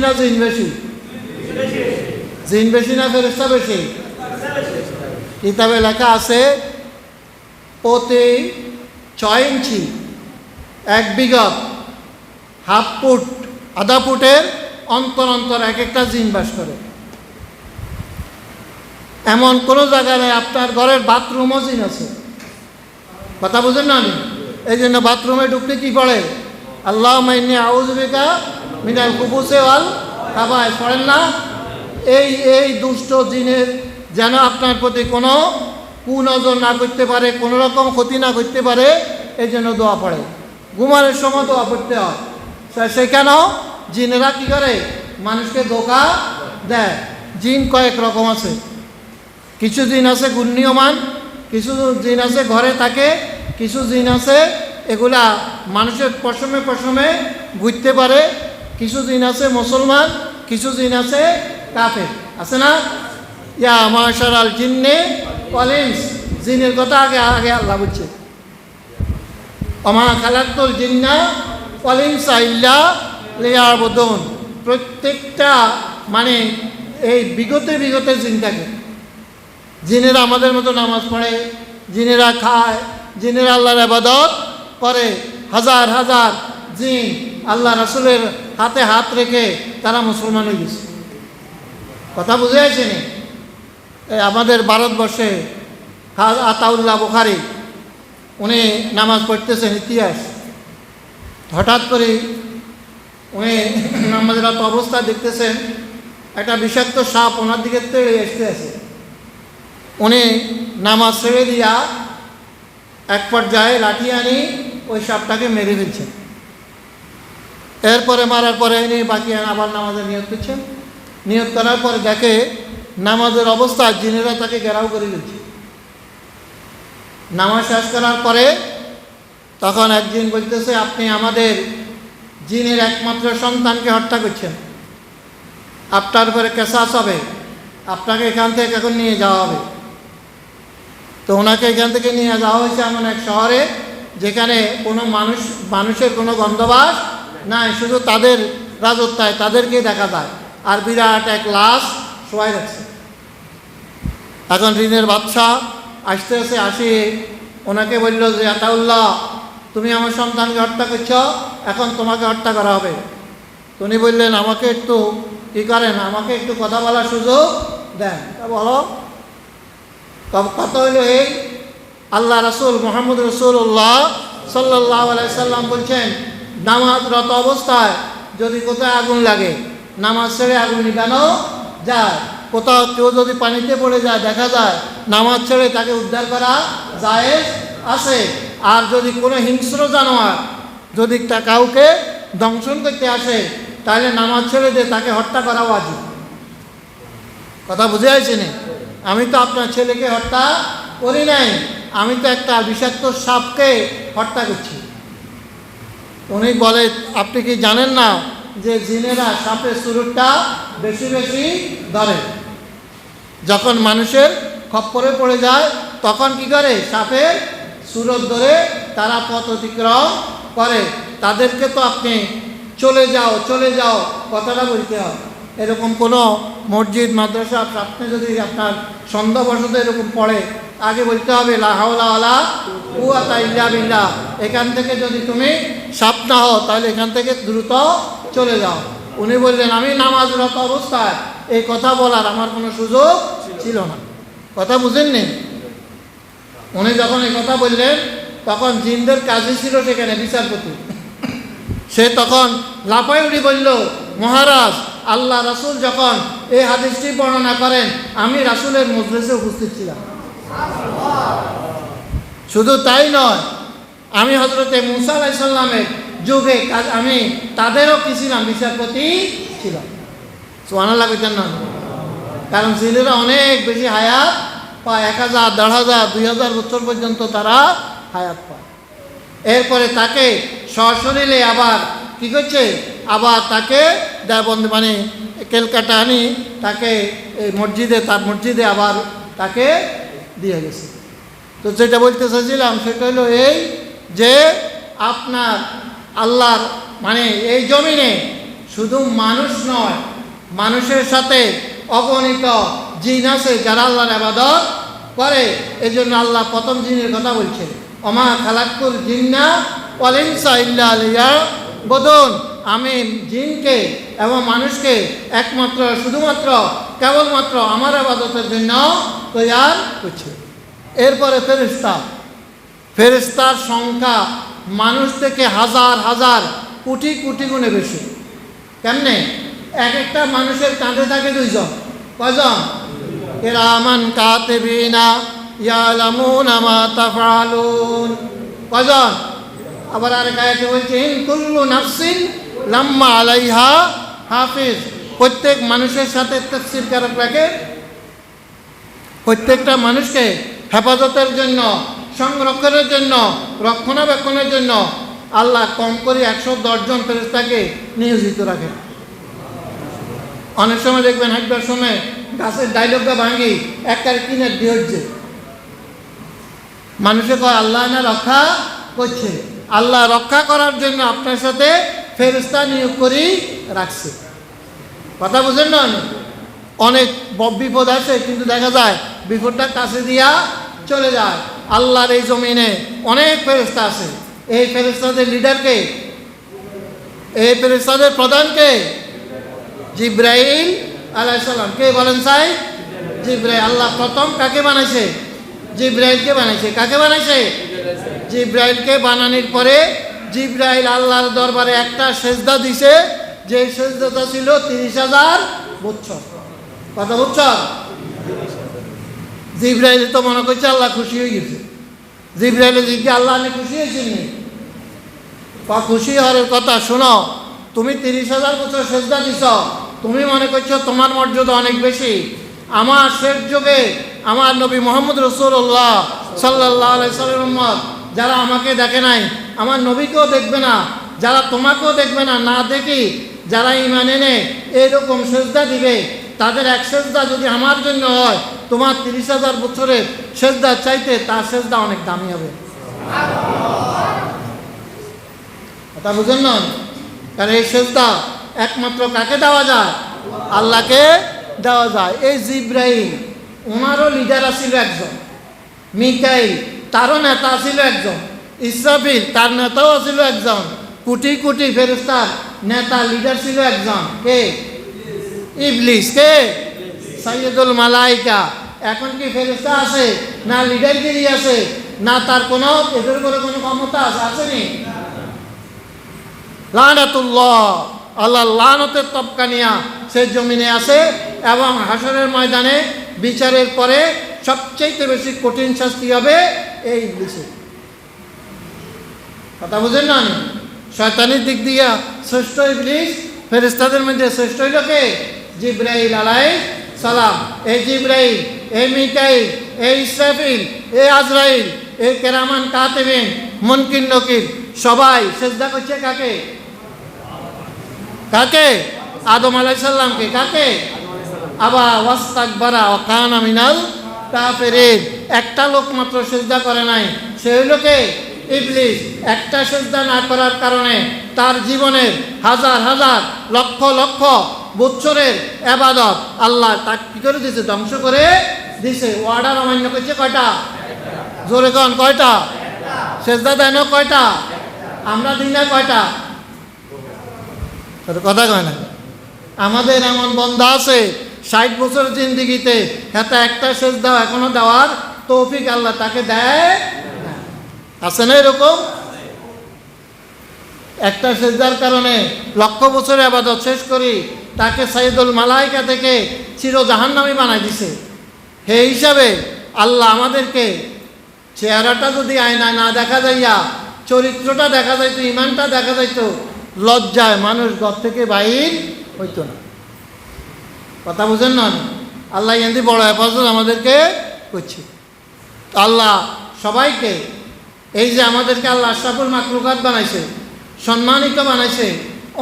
না জিন বেশি? জিন বেশি না ফেরেশতা বেশি? কিতাবে লেখা আছে প্রতি 6 ইঞ্চি 1 বিঘত হাফ ফুট আধা ফুটের অন্তর অন্তর এক একটা জিন বাস করে। এমন কোনো জায়গায় নেই আপনার ঘরের বাথরুমও জিন আছে। কথা বুঝেন না? এই জন্য বাথরুমে ঢুকতে কি পড়ে? আল্লাহুম্মা ইন্নী আউযু বিকা মিনাল খুবুসি ওয়াল খাবায়েস পড়েন না? এই দুষ্ট জিনের যেন আপনার প্রতি কোনো কুনজর না করতে পারে, কোনো রকম ক্ষতি না করতে পারে, এই জন্য দোয়া পড়ে। ঘুমানোর সময় দোয়া পড়তে হয়। সেখানেও জিনেরা কী করে? মানুষকে ধোঁকা দেয়। জিন কয়েক রকম আছে। কিছু জিন আছে গুণ্যমান, কিছু জিন আছে ঘরে থাকে, কিছু জিন আছে এগুলা মানুষের পশমে পশমে ঘুরতে পারে, কিছু জিন আছে মুসলমান, কিছু জিন আছে কাফের। আছে না? ইয়া মাশারাল জিন্নে ওয়াল ইনস, জিনের কথা আগে আল্লাহ বলছে, ওমা খালাকতুল জিন্না ওয়াল ইনসা ইল্লা লিয়াবুদুন। প্রত্যেকটা মানে এই বিগতে জিন থাকে। জিনেরা আমাদের মতো নামাজ পড়ে, জিনেরা খায়, জিনেরা আল্লাহর ইবাদত করে। হাজার হাজার জিন আল্লাহ রাসূলের হাতে হাত রেখে তারা মুসলমান হয়ে গেছে। কথা বুঝে আসেনি? আমাদের ভারতবর্ষে আতাউল্লাহ বুখারী উনি নামাজ পড়তেছেন ইতিহাস, হঠাৎ করে উনি নামাজরত অবস্থা দেখতেছেন একটা বিষাক্ত সাপ ওনার দিকে তেড়ে আসতে আছে। উনি নামাজ ছেড়ে দিয়া এক পর্যায়ে লাঠি আনি ওই সাপটাকে মেরে ফেলছেন। এরপরে মারার পরে উনি বাকি আবার নামাজে নিয়ত করছেন। নিয়ত করার পরে দেখে নামাজের অবস্থা জিনেরা তাকে ঘেরাও করে দিচ্ছে। নামাজ শেষ করার পরে তখন এক জিন বলতেছে, আপনি আমাদের জিনের একমাত্র সন্তানকে হত্যা করছেন, আপনার উপরে কেসাস হবে, আপনাকে এখান থেকে এখন নিয়ে যাওয়া হবে। তো ওনাকে এখান থেকে নিয়ে যাওয়া হয়েছে এমন এক শহরে যেখানে কোনো মানুষের কোনো বন্দোবস্ত নাই, শুধু তাদের রাজত্বায় তাদেরকে দেখা যায়, আর বিরাট এক লাশ শোয়াই রাখছে। এখন ঋণের বাদশাহ আসি ওনাকে বলল যে আতাউল্লাহ, তুমি আমার সন্তানকে হত্যা করছ, এখন তোমাকে হত্যা করা হবে। উনি বললেন, আমাকে একটু কী করেন, আমাকে একটু কথা বলার সুযোগ দেন। তা বলো। কথা হইল এই, আল্লাহ রাসূল মুহাম্মদ রাসূলুল্লাহ সাল্লাল্লাহু আলাইহি সাল্লাম বলছেন, নামাজরত অবস্থায় যদি কোথায় আগুন লাগে, নামাজ ছেড়ে আগুন নিভানো যায়। কোথাও কেউ যদি পানিতে পড়ে যায়, দেখা যায় নামাজ ছেড়ে তাকে উদ্ধার করা জায়েজ আছে। আর যদি কোনো হিংস্র জানোয়ার যদি কাউকে দংশন করতে আসে, তাহলে নামাজ ছেড়ে দিয়ে তাকে হত্যা করা ওয়াজিব। কথা বুঝে আসেনি? আমি তো আপনার ছেলেকে হত্যা করি নাই, আমি তো একটা বিষাক্ত সাপকে হত্যা করছি। উনি বলে, আপনি কি জানেন না যে জিনেরা সাপের সুরটা বেশি ধরে? যখন মানুষের খপ্পরে পড়ে যায় তখন কি করে? সাপের সুরত ধরে তারা পথ অতিক্রম করে। তাদেরকে তো আপনি চলে যাও কথাটা বলতে হয়। এরকম কোনো মসজিদ মাদ্রাসা আপনি যদি আপনার সন্দেহবশত এরকম পড়ে, আগে বলতে হবে লা হাওলা ওয়ালা কুওয়াতা ইল্লা বিল্লাহ। এখান থেকে যদি তুমি সাপ না হও তাহলে এখান থেকে দ্রুত চলে যাও। উনি বললেন, আমি নামাজরত অবস্থায় এই কথা বলার আমার কোনো সুযোগ ছিল না। কথা বুঝেননি? উনি যখন এই কথা বললেন তখন জিনদের কাজই ছিল সেখানে বিচারপতি। সে তখন লাফাই উঠে বলল, মহারাজ, আল্লাহ রাসূল যখন এই হাদিসটি বর্ণনা করেন, আমি রাসূলের মজলিসে উপস্থিত ছিলাম। শুধু তাই নয়, আমি হযরতে মুসা আলাইহিস সালামের যুগে আমি তাদেরও কি ছিলাম? বিচারপতি ছিলাম। সুবহানাল্লাহ কইতেন না? কারণ জিনেরা অনেক বেশি হায়াত পায়, 1000, 1500, 2000 বছর পর্যন্ত তারা হায়াত পায়। এরপরে তাকে সশরীরে আবার কি করছে? আবার তাকে দেবন্দ মানে কেলকাটা আনি তাকে এই তার মসজিদে আবার তাকে দিয়ে গেছে। তো যেটা বলতে চাইছিলাম সেটা হলো এই যে আপনার আল্লাহর মানে এই জমিনে শুধু মানুষ নয়, মানুষের সাথে অগণিত জিন আছে যারা আল্লাহর ইবাদত করে। এই জন্য আল্লাহ প্রথম জিনের কথা বলছে, ওমা খালাকুল জিন্না ওয়াল ইনসা ইল্লা লিয়াবুদুন। আমি জিনকে এবং মানুষকে একমাত্র শুধুমাত্র কেবলমাত্র আমার ইবাদতের জন্য তৈয়ার করছে। এরপরে ফেরেশতা, ফেরেশতার সংখ্যা মানুষ থেকে হাজার হাজার কোটি কোটি গুণে বেশি। কেমনে? এক একটা মানুষের কাঁধে থাকে দুইজন। কয়জন? কিরামান কাতিবিনা ইয়ালামুনা মা তাফআলুন। কয়জন? আবার আরেক আয়াতে বলছে ইন কুল্লু নাফসিন লাম্মা আলাইহা হাফিজ। প্রত্যেক মানুষের সাথে তাফসীরকারক রাখে প্রত্যেকটা মানুষকে হেফাজতের জন্য, সংরক্ষণের জন্য, রক্ষণাবেক্ষণের জন্য আল্লাহ কম করে 110 জন ফেরেশতাকে নিয়োজিত রাখেন। অনেক সময় দেখবেন হাঁটবার সময় গাছের ডাইলগটা ভাঙি একবারে কিনে দিয়েছে, মানুষে কয় আল্লাহ না রক্ষা করছে। আল্লাহ রক্ষা করার জন্য আপনার সাথে ফেরেশতা নিয়োগ করি রাখছে। কথা বুঝেন না? অনেক বিপদ আসে কিন্তু দেখা যায় বিপদটা কাছে দিয়া চলে যায়। আল্লাহর এই জমিনে অনেক ফেরেশতা আছে। এই ফেরেশতাদের লিডারকে, এই ফেরেশতাদের প্রধানকে জিব্রাইল আলাইহিস সালাম। কে বলেন সাই? জিব্রাইল। আল্লাহ প্রথম কাকে বানাইছে? জিব্রাইলকে বানাইছে। কাকে বানাইছে? জিব্রাইলকে বানানোর পরে জিব্রাইল আল্লাহর দরবারে একটা সেজদা দিছে, যে সেজদাটা ছিল 30,000 বছর। কত বছর? জিব্রাইল তো মনে করছে আল্লাহ খুশি হয়ে গেছে। জিব্রাইলে জিজ্ঞাসা, আল্লাহ আমি খুশি হয়েছেন? খুশি হওয়ার কথা শোনো, তুমি 30,000 বছর সেজদা দিছ, তুমি মনে করছো তোমার মর্যাদা অনেক বেশি। আমার শেষ যুগে আমার নবী মুহাম্মদ রাসূলুল্লাহ সাল্লাল্লাহু আলাইহি ওয়াসাল্লাম যারা আমাকে দেখে নাই, আমার নবীকেও দেখবে না, যারা তোমাকেও দেখবে না, না দেখি যারা ঈমান এনে এরকম সেজদা দিবে, তাদের এক সেজদা যদি আমার জন্য হয়, তোমার 30,000 বছরের সেজদা চাইতে তার সেজদা অনেক দামি হবে। কথা বুঝেন না? কারণ এই সেজদা একমাত্র কাকে দেওয়া যায়? আল্লাহকে দেওয়া যায়। এই জিব্রাইল ওনারও লিডার ছিল একজন, মিকাইল তারও নেতা ছিল একজন, ইসরাফিল তার নেতাও ছিল একজন, কোটি কোটি ফেরেশতার নেতা লিডার ছিল একজন। কে? ইবলিস। কে? সাইয়্যিদুল মালাইকা। এখন কি ফেরেশতা আছে? না লিডারগিরি আছে, না তার কোনো এদের করে কোনো ক্ষমতা আছে? আসেনি? লানাতুল্লাহ, আল্লাহ লানতের তবকানিয়া সে জমিনে আছে। এবং হাসরের ময়দানে বিচারের পরে সবচেয়ে বেশি কঠিন শাস্তি হবে এই ইবলিসের। কথা বুঝেন না? শয়তানের দিক দিয়া শ্রেষ্ঠ ইবলিস, ফেরেশতাদের মধ্যে শ্রেষ্ঠ হইল কে? জিব্রাইল আলাইহিস সালাম। এই জিব্রাইল, এই মিকাইল, এই ইসরাফিল, এই আজরাইল, এই কিরামান কাতিবিন, মুনকির নকির সবাই সেজদা করছে কাকে? কাকে? আদম আলাইহিস সালামকে। কাকে? আবা ওয়াস্তাকবারা ওয়া কানা মিনাল কাফিরিন। একটা লোক মাত্র সেজদা করে নাই, সে হইল কে? ইবলিস। একটা সেজদা না করার কারণে তার জীবনের হাজার হাজার লক্ষ লক্ষ বছরের ইবাদত আল্লাহ তাকে কি করে দিয়েছে? ধ্বংস করে দিয়েছে। অর্ডার অমান্য করছে কয়টা? জোরে কন কয়টা? সেজদা দেয় না কয়টা? আমরা দিই না কয়টা? কথা কয় না। আমাদের এমন বন্ধা আছে 60 বছর জিন্দিগিতে এত একটা সেজদা এখনো দেওয়ার তৌফিক আল্লাহ তাকে দেয়। আছে না এরকম? একটা সেজদার কারণে লক্ষ বছরের ইবাদত শেষ করি তাকে সাইয়্যিদুল মালাইকা থেকে চির জাহান্নামী বানাই দিছে। সেই হিসাবে আল্লাহ আমাদেরকে চেহারাটা যদি আয়নায় না দেখা যাইয়া চরিত্রটা দেখা যাইতো, ইমানটা দেখা যাইতো, লজ্জায় মানুষ ঘর থেকে বাইর হইতো না। কথা বুঝেন না? আল্লাহ এমনি বড় হেফাজত আমাদেরকে করছে। আল্লাহ সবাইকে, এই যে আমাদেরকে আল্লাহ আশরাফুল মাখলুকাত বানাইছে, সম্মানিত বানাইছে,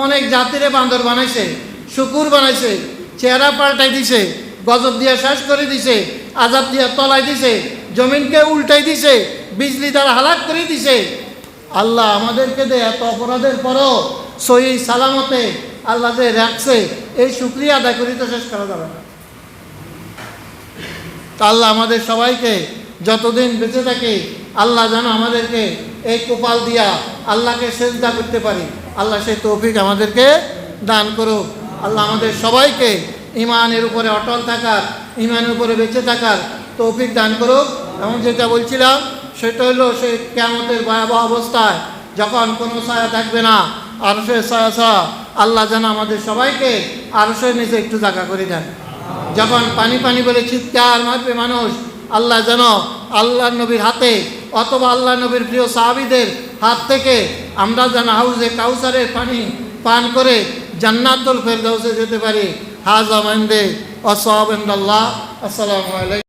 অনেক জাতিরে বান্দর বানাইছে, শুকুর বানাইছে, চেহারা পাল্টাই দিছে, গজব দিয়া শেষ করে দিছে, আজাব দিয়া তলাই দিছে, জমিনকে উল্টাই দিছে, বিজলি দ্বারা হালাক করে দিছে। আল্লাহ আমাদেরকে দে এত অপরাধের পরও সহি সালামতে আল্লাহ যে রাখছে, এই শুকরিয়া আদায় করি তো শেষ করা যাবে না। তা আল্লাহ আমাদের সবাইকে যতদিন বেঁচে থাকে আল্লাহ যেন আমাদেরকে এই কপাল দিয়া আল্লাহকে সেজদা করতে পারি, আল্লাহ সেই তৌফিক আমাদেরকে দান করুক। আল্লাহ আমাদের সবাইকে ইমানের উপরে অটল থাকার, ইমানের উপরে বেঁচে থাকার তৌফিক দান করুক। এবং যেটা বলছিলাম সেটা হলো সেই কিয়ামতের ভয়াবহ অবস্থায় যখন কোনো ছায়া থাকবে না, আরশের ছায়া ছাড়া, আল্লাহ যেন আমাদের সবাইকে আরশের নিচে একটু জায়গা করে দেন। যখন পানি পানি বলে চিৎকার মারবে মানুষ, আল্লাহ যেন আল্লাহ নবীর হাতে অথবা আল্লাহ নবীর প্রিয় সাহাবীদের হাত থেকে আমরা যেন হাউজে কাউসারের পানি পান করে জান্নাতুল ফেরদাউসে যেতে পারি। হাযা মাইনদে ওয়া সাওয়াব ইনদাল্লাহ। আসসালামু আলাইকুম।